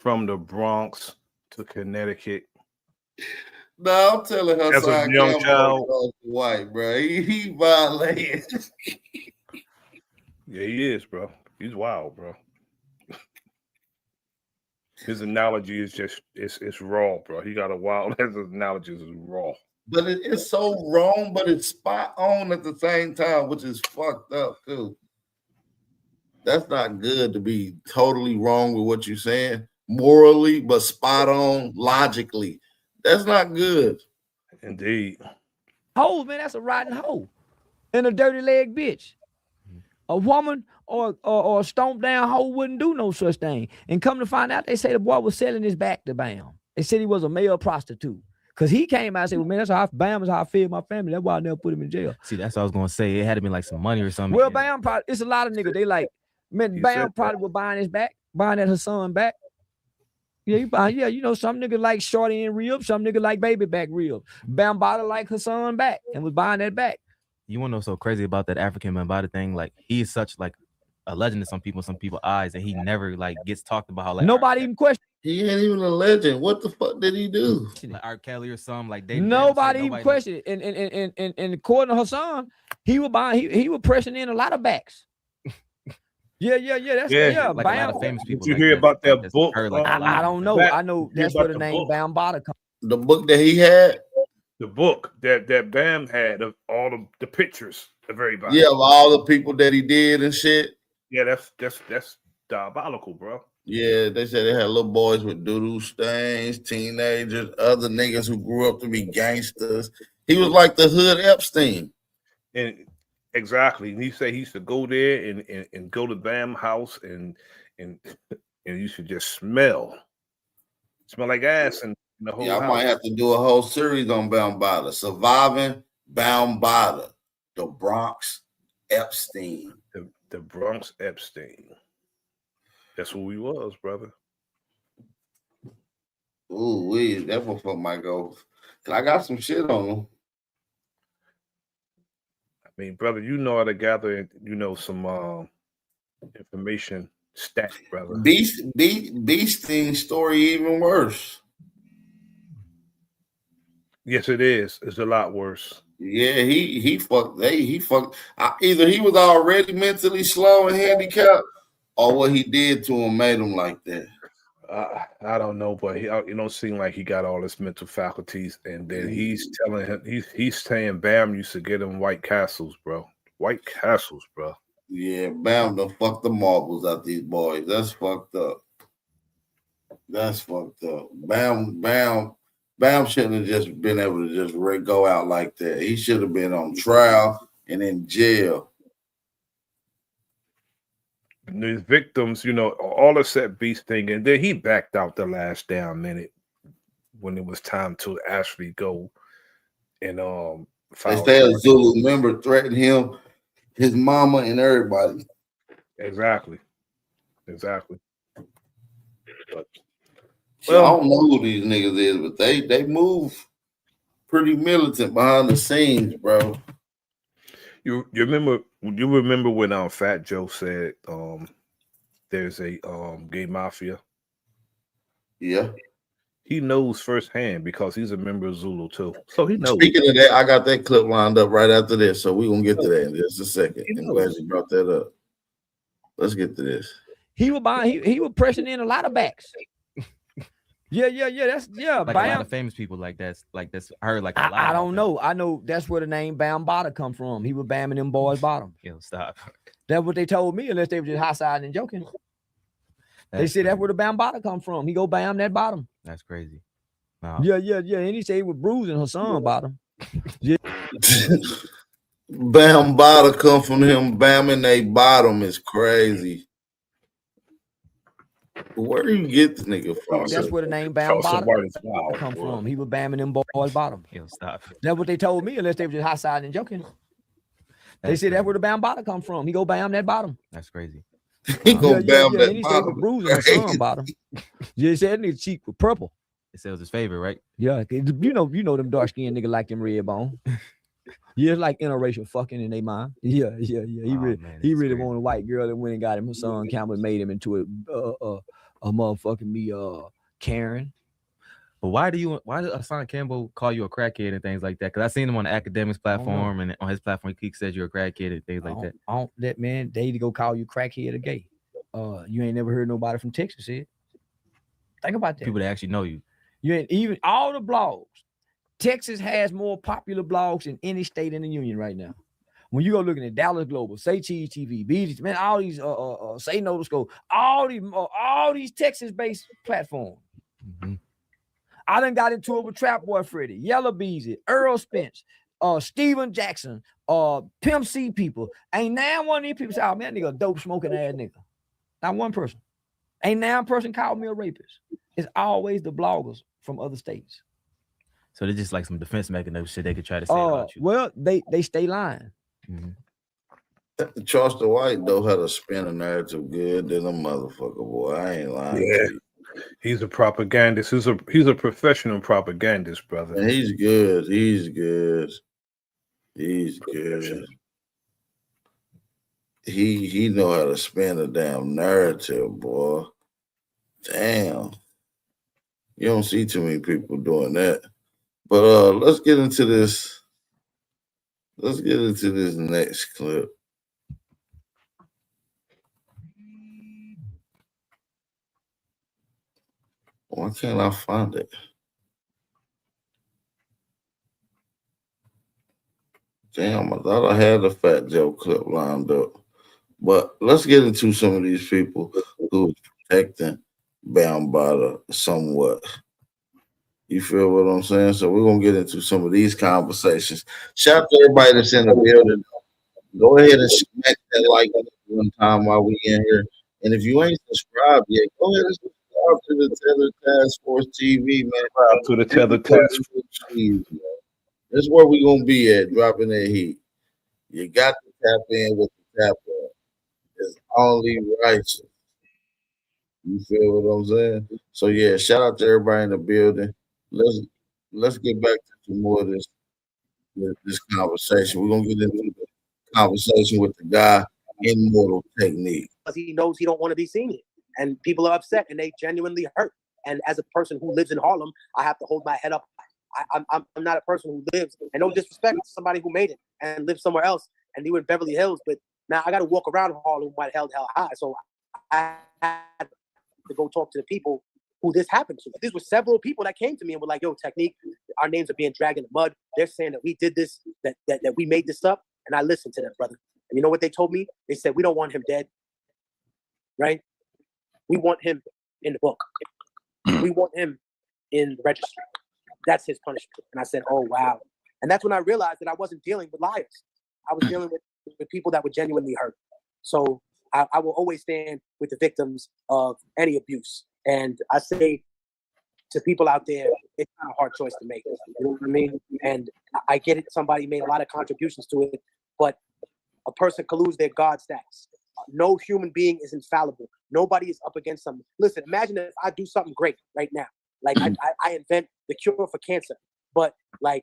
from the Bronx to Connecticut. No, I'm telling As a Hassan young Campbell child, white, bro. He violated. yeah, he is, bro. He's wild, bro. His analogy is just it's raw, bro. He got a wild. His analogy is raw. But it's so wrong, but it's spot on at the same time, which is fucked up too. That's not good to be totally wrong with what you're saying morally, but spot on logically. That's not good. Indeed. Hoe, man, that's a rotten hoe. And a dirty leg bitch. A woman or a stomped down hoe wouldn't do no such thing. And come to find out, they say the boy was selling his back to Bam. They said he was a male prostitute. Because he came out and said, well, man, that's how Bam is how I fed my family. That's why I never put him in jail. See, that's what I was going to say. It had to be like some money or something. Well, Bam probably, it's a lot of niggas. They like, man, Bam probably was buying his back, buying that Hassan back. Yeah, you know, some niggas like shorty and ribs, some niggas like baby back ribs. Bambataa like Hassan back and was buying that back. You want to know what's so crazy about that African Bambataa thing? Like, he's such like a legend to some people's eyes, and he never like gets talked about how like nobody even question. He ain't even a legend. What the fuck did he do? Like R. Kelly or something like they nobody even question it. And according to Hassan, he was buying he was pressing in a lot of backs. Yeah. That's like a lot of famous people. Did you hear about that book? I don't know. I know that's where the name Bambataa comes. The book that he had. The book that Bam had of all the pictures of everybody. Yeah, of all the people that he did and shit. Yeah, that's diabolical, bro. Yeah, they said they had little boys with doodoo stains, teenagers, other niggas who grew up to be gangsters. He was like the hood Epstein. And exactly. And he said he used to go there and go to Bam house and you should just smell like ass and the whole house. I might have to do a whole series on Bambataa. Surviving Bambataa, the Bronx Epstein. The Bronx Epstein. That's who he was, brother. Ooh, that motherfucker might go. I got some shit on him. I mean, brother, you know how to gather, some information stat, brother. Beasting story even worse. Yes, it is. It's a lot worse. Yeah, he fucked. Either he was already mentally slow and handicapped, or what he did to him made him like that. I don't know, but it don't seem like he got all his mental faculties. And then he's telling him he's saying Bam used to get him White Castles, bro. White Castles, bro. Yeah, Bam done fucked the marbles out these boys. That's fucked up. Bam shouldn't have just been able to just go out like that. He should have been on trial and in jail. And these victims, all except Beast thing, and then he backed out the last damn minute when it was time to actually go and they say a Zulu member threatened him, his mama, and everybody. Exactly. But, I don't know who these niggas is, but they move pretty militant behind the scenes, bro. You remember when Fat Joe said there's a gay mafia? Yeah. He knows firsthand because he's a member of Zulu too. So he knows. Speaking of that, I got that clip lined up right after this, so we're gonna get to that in just a second. I'm glad you brought that up. Let's get to this. He was pressing in a lot of backs. Yeah. Like a lot of famous people like that's I heard like a lot. I don't know. I know that's where the name Bambataa come from. He was bamming them boys bottom. Stop. That's what they told me, unless they were just high-siding and joking. They said that's where the Bambataa come from. He go bam that bottom. That's crazy. Wow. Yeah. And he said he was bruising Hassan bottom. Yeah. Bambataa come from him bamming they bottom is crazy. Where do you get the nigga from? That's where the name Bambataa come from. He was bamming them boys bottom. Stop. That's what they told me, unless they were just high-siding and joking. They said that's where the Bambataa come from. He go bam that bottom. That's crazy. He go bam that and he bottom. said bruising Hassan bottom. Yeah, he said that nigga cheek was purple. It said it was his favorite, right? Yeah, you know them dark-skinned nigga like them red bone. Yeah, it's like interracial fucking in their mind. Yeah. He really wanted a white girl that went and got him. Hassan Campbell made him into motherfucking me, Karen. But why did Hassan Campbell call you a crackhead and things like that? Because I seen him on the academics platform and on his platform, he said you're a crackhead and things like that. I don't that man, they either go call you crackhead or gay. You ain't never heard nobody from Texas say it. Think about that. People that actually know you. You ain't even all the blogs. Texas has more popular blogs than any state in the union right now. When you go looking at Dallas Global, Say Cheese TV, BG, man, all these Say No to School, all these Texas-based platforms. Mm-hmm. I done got into it with Trap Boy Freddy, Yellow Beezy, Earl Spence, Steven Jackson, Pimp C people. Ain't now one of these people say, oh man, nigga, a dope smoking ass nigga. Not one person. Ain't now a person called me a rapist. It's always the bloggers from other states. So they're just like some defense mechanism shit they could try to say about you. Well, they stay lying. Mm-hmm. Charleston White though had a spin a narrative good than a motherfucker, boy. I ain't lying to you. He's a propagandist. He's a professional propagandist, brother. And he's good. He's good. He's good. He know how to spin a damn narrative, boy. Damn. You don't see too many people doing that. But let's get into this. Let's get into this next clip. Why can't I find it? Damn, I thought I had the Fat Joe clip lined up. But let's get into some of these people who's protecting Bambataa somewhat. You feel what I'm saying? So we're going to get into some of these conversations. Shout out to everybody that's in the building. Go ahead and smack that like one time while we in here. And if you ain't subscribed yet, go ahead and subscribe to the Tether Task Force TV, man. Subscribe to the Tether Task Force. That's where we're going to be at, dropping that heat. You got to tap in with the tap in. It's only righteous. You feel what I'm saying? So yeah, shout out to everybody in the building. Let's get back to some more of this conversation. We're gonna get into the conversation with the guy Immortal Technique. Because he knows he don't want to be seen here. And people are upset and they genuinely hurt. And as a person who lives in Harlem, I have to hold my head up. I'm not a person who lives, and no disrespect to somebody who made it and lives somewhere else and you in Beverly Hills, but now I got to walk around Harlem while held high. So I had to go talk to the people who this happened to. These were several people that came to me and were like, yo, Technique, our names are being dragged in the mud. They're saying that we did this, that we made this up. And I listened to them, brother. And you know what they told me? They said, we don't want him dead, right? We want him in the book. We want him in the registry. That's his punishment. And I said, oh, wow. And that's when I realized that I wasn't dealing with liars. I was dealing with people that were genuinely hurt. So I will always stand with the victims of any abuse. And I say to people out there, it's not a hard choice to make. You know what I mean? And I get it. Somebody made a lot of contributions to it, but a person can lose their God status. No human being is infallible. Nobody is up against something. Listen, imagine if I do something great right now. Like I invent the cure for cancer, but like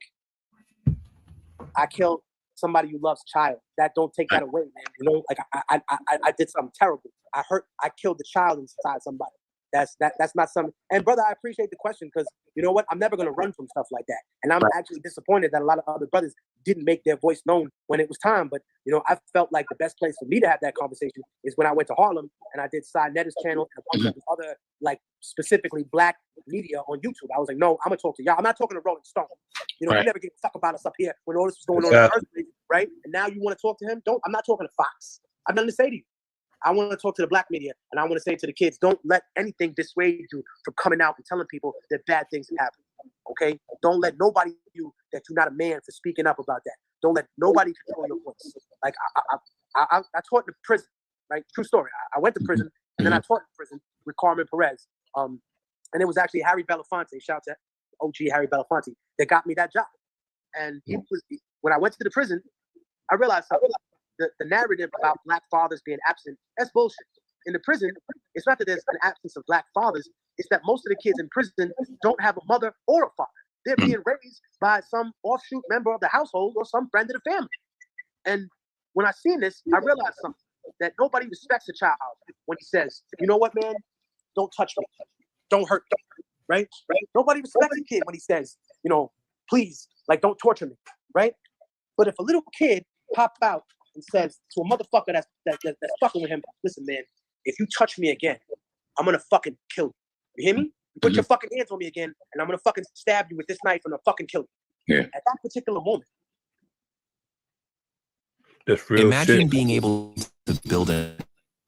I kill somebody you love's child. That don't take that away, man. You know, like I did something terrible. I killed the child inside somebody. That's not something. And brother, I appreciate the question because you know what? I'm never gonna run from stuff like that. And I'm actually disappointed that a lot of other brothers didn't make their voice known when it was time. But you know, I felt like the best place for me to have that conversation is when I went to Harlem and I did Side Netta's channel and a bunch of other like specifically black media on YouTube. I was like, no, I'm gonna talk to y'all. I'm not talking to Rolling Stone. You know, you never get stuck about us up here when all this was going on in the first place, right? And now you want to talk to him? I'm not talking to Fox. I've nothing to say to you. I want to talk to the black media, and I want to say to the kids, don't let anything dissuade you from coming out and telling people that bad things have happened, okay? Don't let nobody tell you that you're not a man for speaking up about that. Don't let nobody control your voice. Like, I taught in prison, right? True story. I went to prison, and then I taught in prison with Carmen Perez. And it was actually Harry Belafonte, shout out to OG Harry Belafonte, that got me that job. And when I went to the prison, I realized something. The narrative about black fathers being absent, that's bullshit. In the prison, it's not that there's an absence of black fathers, it's that most of the kids in prison don't have a mother or a father. They're being raised by some offshoot member of the household or some friend of the family. And when I seen this, I realized something, that nobody respects a child when he says, you know what, man, don't touch me, don't hurt me, right? Nobody respects a kid when he says, you know, please, like, don't torture me, right? But if a little kid pop out and says to a motherfucker that's fucking with him, listen, man, if you touch me again, I'm gonna fucking kill you. You hear me? You put your fucking hands on me again, and I'm gonna fucking stab you with this knife and I'll fucking kill you. Yeah. At that particular moment. That's real Imagine shit. being able to build an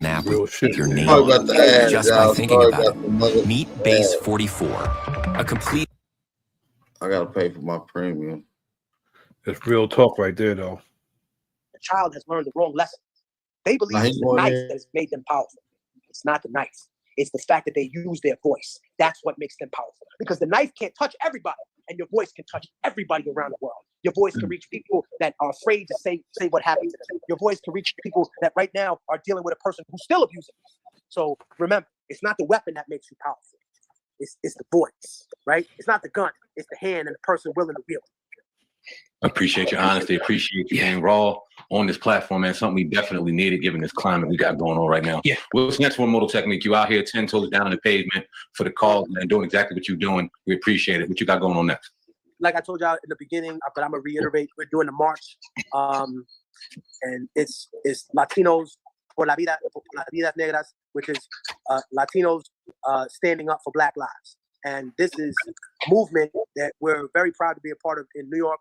app Real with shit. your name Sorry about the ads, just by y'all. thinking Sorry about about the mother- it. Meet Base 44, a complete. I gotta pay for my premium. That's real talk right there, though. The child has learned the wrong lesson. They believe Now, it's the knife that has made them powerful. It's not the knife. It's the fact that they use their voice. That's what makes them powerful. Because the knife can't touch everybody, and your voice can touch everybody around the world. Your voice can reach people that are afraid to say what happened to them. Your voice can reach people that right now are dealing with a person who's still abusing them. So remember, it's not the weapon that makes you powerful. It's the voice, right? It's not the gun. It's the hand and the person willing to wield it. Appreciate your honesty. Appreciate you being raw on this platform, man. Something we definitely needed given this climate we got going on right now. Yeah. What's next for Mortal Technique? You out here 10 toes down on the pavement for the cause and doing exactly what you're doing. We appreciate it. What you got going on next? Like I told y'all in the beginning, but I'm gonna reiterate, we're doing the march. And it's Latinos por las vidas negras, which is Latinos standing up for Black lives. And this is a movement that we're very proud to be a part of in New York.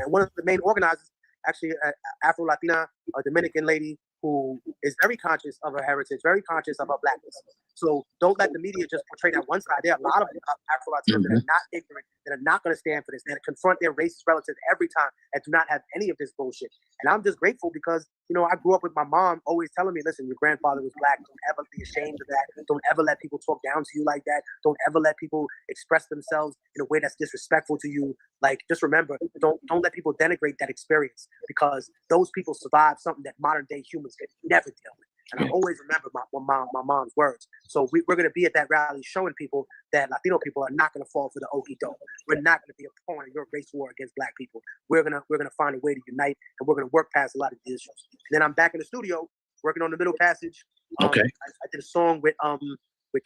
And one of the main organizers, actually an Afro-Latina, a Dominican lady who is very conscious of her heritage, very conscious of her Blackness. So don't let the media just portray that one side. There are a lot of Afro-Latinos that are not ignorant, that are not going to stand for this, that confront their racist relatives every time, and do not have any of this bullshit. And I'm just grateful because, you know, I grew up with my mom always telling me, listen, your grandfather was Black. Don't ever be ashamed of that. Don't ever let people talk down to you like that. Don't ever let people express themselves in a way that's disrespectful to you. Like, just remember, don't let people denigrate that experience, because those people survived something that modern day humans could never deal with. And I always remember my mom's words. So we're going to be at that rally showing people that Latino people are not going to fall for the okie doke. We're not going to be a pawn in your race war against Black people. We're gonna find a way to unite, and we're going to work past a lot of these issues. And then I'm back in the studio working on the Middle Passage. Okay. I did a song with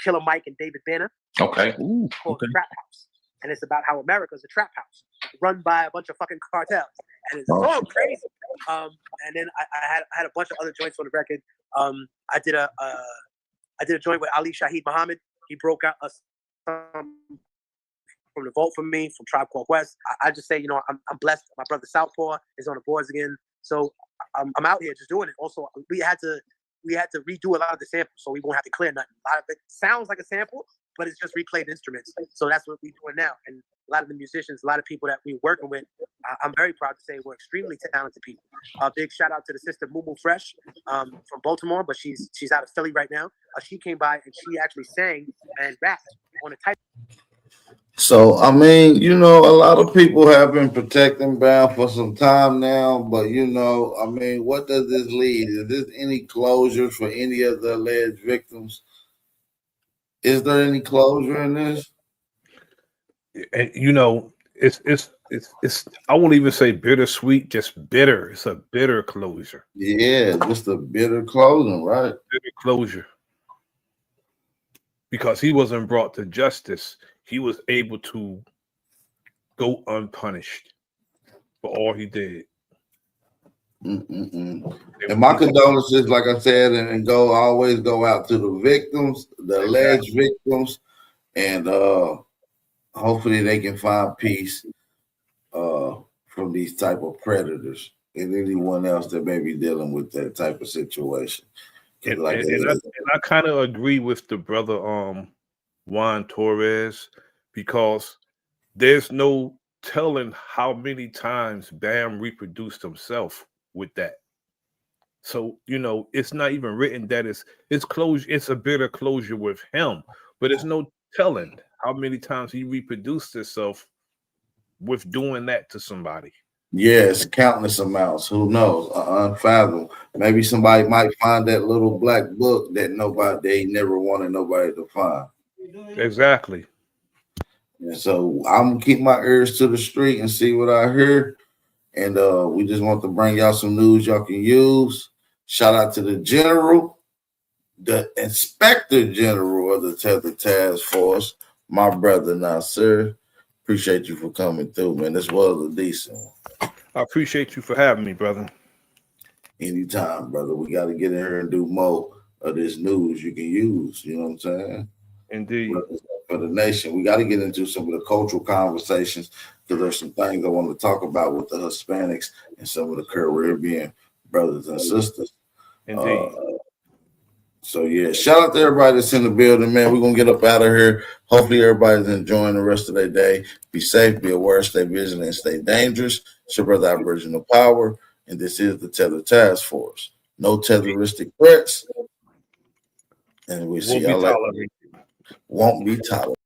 Killer Mike and David Banner. Okay. Called Trap House. And it's about how America's a trap house run by a bunch of fucking cartels. And it's so crazy. And then I had a bunch of other joints on the record. I did a joint with Ali Shaheed Muhammad. He broke out a song from the Vault for me, from Tribe Called Quest. I just say, you know, I'm blessed. My brother Southpaw is on the boards again. So I'm out here just doing it. Also, we had to redo a lot of the samples, so we won't have to clear nothing. A lot of it sounds like a sample, but it's just replayed instruments. So that's what we're doing now. And a lot of the musicians, a lot of people that we're working with, I'm very proud to say we're extremely talented people. A big shout out to the sister Moo Fresh from Baltimore, but she's out of Philly right now. She came by and she actually sang and rapped on a type. So, I mean, you know, a lot of people have been protecting Bam for some time now, but, you know, I mean, what does this lead? Is there any closure for any of the alleged victims? Is there any closure in this? And you know, it's I won't even say bittersweet, just bitter. It's a bitter closure. Yeah, just a bitter closing, right? Bitter closure. Because he wasn't brought to justice. He was able to go unpunished for all he did. And my condolences, like I said, and always go out to the victims, the alleged victims, and hopefully they can find peace from these type of predators and anyone else that may be dealing with that type of situation. And I kind of agree with the brother Juan Torres, because there's no telling how many times Bam reproduced himself with that. So, you know, it's not even written that it's closure. It's a bitter closure with him, but it's no telling how many times he reproduced himself with doing that to somebody. Yes, countless amounts. Who knows? Unfathomable. Maybe somebody might find that little black book that they never wanted nobody to find. Exactly. And so I'm gonna keep my ears to the street and see what I hear. And we just want to bring y'all some news y'all can use. Shout out to the general. the Inspector General of the Tether Task Force, my brother Nasir. Appreciate you for coming through, man. This was a decent one. I appreciate you for having me, brother. Anytime, brother. We got to get in here and do more of this news you can use. You know what I'm saying? Indeed. For the nation, we got to get into some of the cultural conversations because there's some things I want to talk about with the Hispanics and some of the Caribbean brothers and sisters. Indeed. So yeah, shout out to everybody that's in the building, man. We're gonna get up out of here. Hopefully everybody's enjoying the rest of their day. Be safe, be aware, stay vigilant, and stay dangerous. It's your brother Aboriginal Power, and this is the Tether Task Force. No terroristic threats, and we'll see y'all later. Won't be tolerated.